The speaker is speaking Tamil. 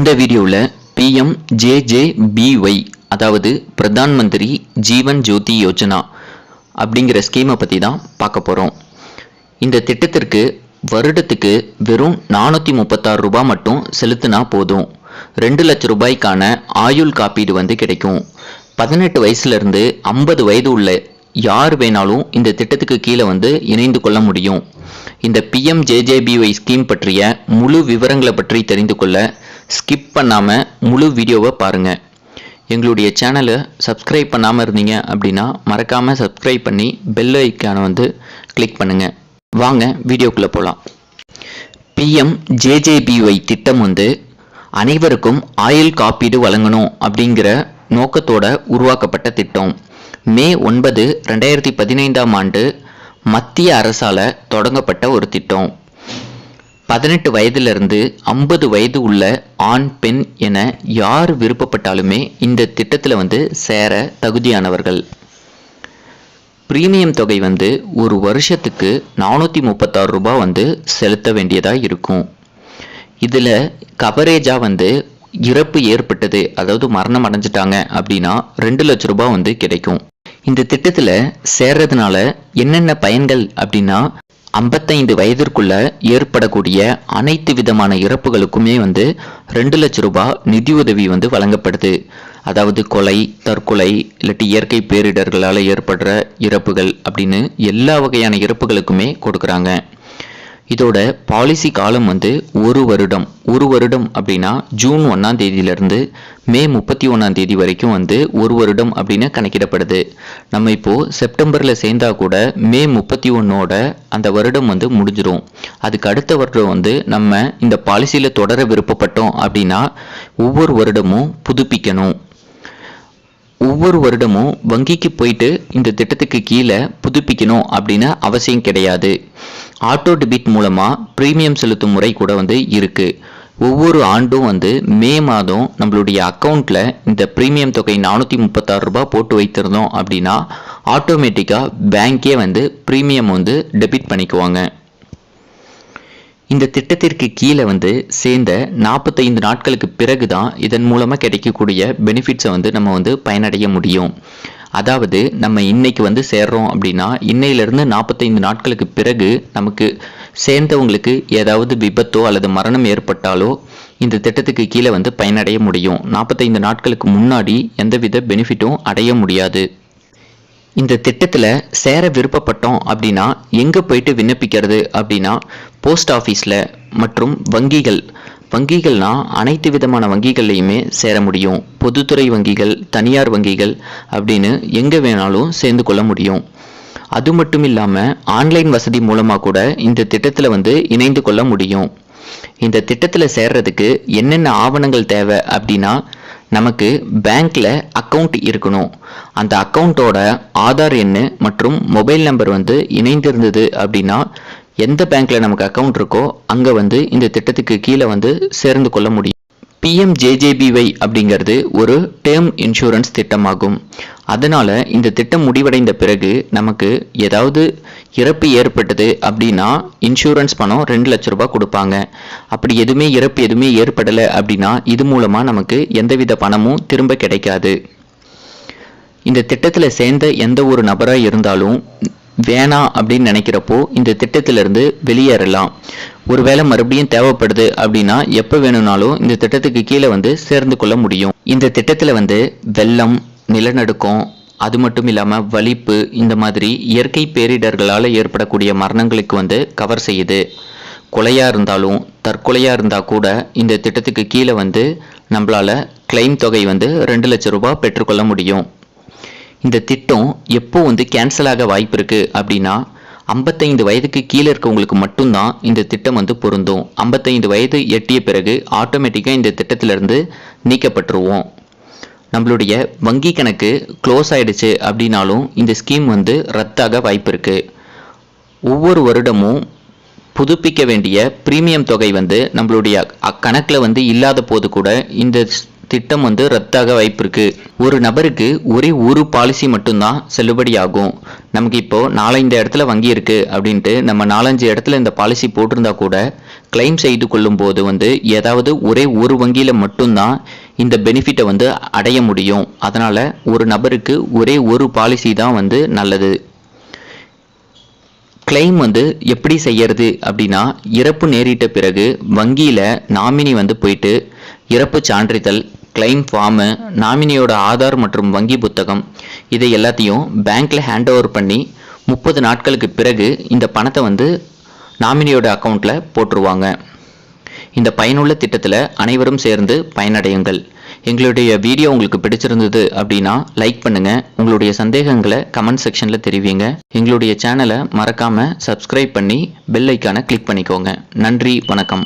இந்த வீடியோவில் PMJJBY அதாவது பிரதான் மந்திரி ஜீவன் ஜோதி யோஜனா அப்படிங்கிற ஸ்கீமை பற்றி தான் பார்க்க போகிறோம். இந்த திட்டத்திற்கு வருடத்துக்கு வெறும் 436 ரூபாய் மட்டும் செலுத்தினா போதும். 2 லட்சம் ரூபாய்க்கான ஆயுள் காப்பீடு கிடைக்கும். 18 வயசுலேருந்து 50 வயது உள்ள யார் வேணாலும் இந்த திட்டத்துக்கு கீழே இணைந்து கொள்ள முடியும். இந்த PMJJBY ஸ்கீம் பற்றிய முழு விவரங்களை பற்றி தெரிந்து கொள்ள ஸ்கிப் பண்ணாமல் முழு வீடியோவை பாருங்கள். எங்களுடைய சேனலை சப்ஸ்கிரைப் பண்ணாமல் இருந்தீங்க அப்படின்னா மறக்காமல் சப்ஸ்கிரைப் பண்ணி பெல் ஐக்கானை கிளிக் பண்ணுங்கள். வாங்க வீடியோக்குள்ளே போகலாம். PMJJBY திட்டம் அனைவருக்கும் ஆயுள் காப்பீடு வழங்கணும் அப்படிங்கிற நோக்கத்தோட உருவாக்கப்பட்ட திட்டம். மே 9, 2015ஆம் ஆண்டு மத்திய அரசால் தொடங்கப்பட்ட ஒரு திட்டம். 18 வயதிலிருந்து 50 வயது உள்ள ஆண் பெண் என யார் விருப்பப்பட்டாலுமே இந்த திட்டத்தில் சேர தகுதியானவர்கள். பிரீமியம் தொகை ஒரு வருஷத்துக்கு 436 ரூபாய் செலுத்த வேண்டியதாக இருக்கும். இதில் கவரேஜாக இறப்பு ஏற்பட்டது, அதாவது மரணம் அடைஞ்சிட்டாங்க அப்படின்னா 2 லட்சம் ரூபாய் கிடைக்கும். இந்த திட்டத்தில் சேர்றதுனால என்னென்ன பயன்கள் அப்படின்னா 55 வயதிற்குள்ள ஏற்படக்கூடிய அனைத்து விதமான இறப்புகளுக்குமே 2 லட்சம் ரூபாய் நிதியுதவி வழங்கப்படுது. அதாவது கொலை, தற்கொலை, இல்லாட்டி இயற்கை பேரிடர்களால் ஏற்படுற இறப்புகள் அப்படின்னு எல்லா வகையான இறப்புகளுக்குமே கொடுக்குறாங்க. இதோட பாலிசி காலம் ஒரு வருடம். ஒரு வருடம் அப்படின்னா ஜூன் 1ஆம் தேதியிலிருந்து மே 31ஆம் தேதி வரைக்கும் ஒரு வருடம் அப்படின்னு கணக்கிடப்படுது. நம்ம இப்போது செப்டம்பரில் சேர்ந்தா கூட மே 31ஓட அந்த வருடம் முடிஞ்சிடும். அதுக்கு அடுத்த வருடம் நம்ம இந்த பாலிசியில் தொடர விருப்பப்பட்டோம் அப்படின்னா ஒவ்வொரு வருடமும் புதுப்பிக்கணும். ஒவ்வொரு வருடமும் வங்கிக்கு போயிட்டு இந்த திட்டத்துக்கு கீழே புதுப்பிக்கணும் அப்படின்னு அவசியம் கிடையாது. ஆட்டோ டெபிட் மூலமாக ப்ரீமியம் செலுத்தும் முறை கூட இருக்கு. ஒவ்வொரு ஆண்டும் மே மாதம் நம்மளுடைய அக்கௌண்ட்டில் இந்த ப்ரீமியம் தொகை 436 ரூபாய் போட்டு வைத்திருந்தோம் அப்படின்னா ஆட்டோமேட்டிக்காக பேங்கே ப்ரீமியம் டெபிட் பண்ணிக்குவாங்க. இந்த திட்டத்திற்கு கீழே சேர்ந்த 45 நாட்களுக்கு பிறகு தான் இதன் மூலமாக கிடைக்கக்கூடிய பெனிஃபிட்ஸை நம்ம பயனடைய முடியும். அதாவது நம்ம இன்னைக்கு சேர்றோம் அப்படின்னா இன்னையிலிருந்து 45 நாட்களுக்கு பிறகு நமக்கு சேர்ந்தவங்களுக்கு ஏதாவது விபத்தோ அல்லது மரணம் ஏற்பட்டாலோ இந்த திட்டத்துக்கு கீழே பயனடைய முடியும். 45 நாட்களுக்கு முன்னாடி எந்தவித பெனிஃபிட்டும் அடைய முடியாது. இந்த திட்டத்தில் சேர விருப்பப்பட்டோம் அப்படின்னா எங்கே போயிட்டு விண்ணப்பிக்கிறது அப்படின்னா போஸ்ட் ஆஃபீஸில் மற்றும் வங்கிகள்னா அனைத்து விதமான வங்கிகள்லையுமே சேர முடியும். பொதுத்துறை வங்கிகள், தனியார் வங்கிகள் அப்படின்னு எங்கே வேணாலும் சேர்ந்து கொள்ள முடியும். அது மட்டும் இல்லாமல் ஆன்லைன் வசதி மூலமாக கூட இந்த திட்டத்தில் இணைந்து கொள்ள முடியும். இந்த திட்டத்தில் சேர்றதுக்கு என்னென்ன ஆவணங்கள் தேவை அப்படின்னா நமக்கு பேங்க்ல அக்கௌண்ட் இருக்கணும். அந்த அக்கௌண்ட்டோட ஆதார் எண் மற்றும் மொபைல் நம்பர் இணைந்திருந்தது அப்படின்னா எந்த பேங்க்ல நமக்கு அக்கௌண்ட் இருக்கோ அங்கே இந்த திட்டத்துக்கு கீழே சேர்ந்து கொள்ள முடியும். PMJJBY அப்படிங்கிறது ஒரு டேர்ம் இன்சூரன்ஸ் திட்டமாகும். அதனால இந்த திட்டம் முடிவடைந்த பிறகு நமக்கு ஏதாவது இறப்பு ஏற்பட்டது அப்படின்னா இன்சூரன்ஸ் பணம் 2 லட்சம் ரூபாய் கொடுப்பாங்க. அப்படி இறப்பு எதுவுமே ஏற்படலை அப்படின்னா இது மூலமா நமக்கு எந்தவித பணமும் திரும்ப கிடைக்காது. இந்த திட்டத்தில் சேர்ந்த எந்த ஒரு நபராக இருந்தாலும் வேணாம் அப்படின்னு நினைக்கிறப்போ இந்த திட்டத்திலிருந்து வெளியேறலாம். ஒருவேளை மறுபடியும் தேவைப்படுது அப்படின்னா எப்போ வேணும்னாலும் இந்த திட்டத்துக்கு கீழே சேர்ந்து கொள்ள முடியும். இந்த திட்டத்தில் வெள்ளம், நிலநடுக்கம், அது மட்டும் இல்லாமல் வலிப்பு, இந்த மாதிரி இயற்கை பேரிடர்களால் ஏற்படக்கூடிய மரணங்களுக்கு கவர் செய்யுது. கொலையாக இருந்தாலும் தற்கொலையாக இருந்தால் கூட இந்த திட்டத்துக்கு கீழே நம்மளால் கிளைம் தொகை 2 லட்சம் ரூபாய் பெற்றுக்கொள்ள முடியும். இந்த திட்டம் எப்போ கேன்சல் ஆக வாய்ப்பு இருக்குது அப்படின்னா 55 வயதுக்கு கீழே இருக்கவங்களுக்கு மட்டும்தான் இந்த திட்டம் பொருந்தும். 55 வயது எட்டிய பிறகு ஆட்டோமேட்டிக்காக இந்த திட்டத்திலிருந்து நீக்கப்பட்டுருவோம். நம்மளுடைய வங்கி கணக்கு க்ளோஸ் ஆயிடுச்சு அப்படின்னாலும் இந்த ஸ்கீம் ரத்தாக வாய்ப்பு இருக்குது. ஒவ்வொரு வருடமும் புதுப்பிக்க வேண்டிய பிரீமியம் தொகை நம்மளுடைய கணக்கில் இல்லாத போது கூட இந்த திட்டம் ரத்தாக வாய்ப்பு இருக்கு. ஒரு நபருக்கு ஒரே ஒரு பாலிசி மட்டும்தான் செல்லுபடி ஆகும். நமக்கு இப்போ 4-5 இடத்துல வங்கி இருக்கு அப்படின்ட்டு நம்ம 4-5 இடத்துல இந்த பாலிசி போட்டிருந்தா கூட கிளைம் செய்து கொள்ளும்போது வந்து ஏதாவது ஒரே ஒரு வங்கியில் மட்டும்தான் இந்த பெனிஃபிட்டை வந்து அடைய முடியும். அதனால் ஒரு நபருக்கு ஒரே ஒரு பாலிசி தான் வந்து நல்லது. கிளைம் வந்து எப்படி செய்யறது அப்படின்னா, இறப்பு நேரிட்ட பிறகு வங்கியில் நாமினி வந்து போயிட்டு இறப்பு சான்றிதழ், கிளைம் ஃபார்மு, நாமினியோட ஆதார் மற்றும் வங்கி புத்தகம் இதை எல்லாத்தையும் பேங்க்ல ஹேண்ட் ஓவர் பண்ணி 30 நாட்களுக்கு பிறகு இந்த பணத்தை வந்து நாமினியோட அக்கௌண்ட்ல போட்டுருவாங்க. இந்த பயனுள்ள திட்டத்தில் அனைவரும் சேர்ந்து பயனடையுங்கள். எங்களுடைய வீடியோ உங்களுக்கு பிடிச்சிருந்தது அப்படின்னா லைக் பண்ணுங்க. உங்களுடைய சந்தேகங்களை கமெண்ட் செக்ஷன்ல தெரிவிங்க. எங்களுடைய சேனலை மறக்காம சப்ஸ்கிரைப் பண்ணி பெல் ஐக்கானை கிளிக் பண்ணிக்கோங்க. நன்றி, வணக்கம்.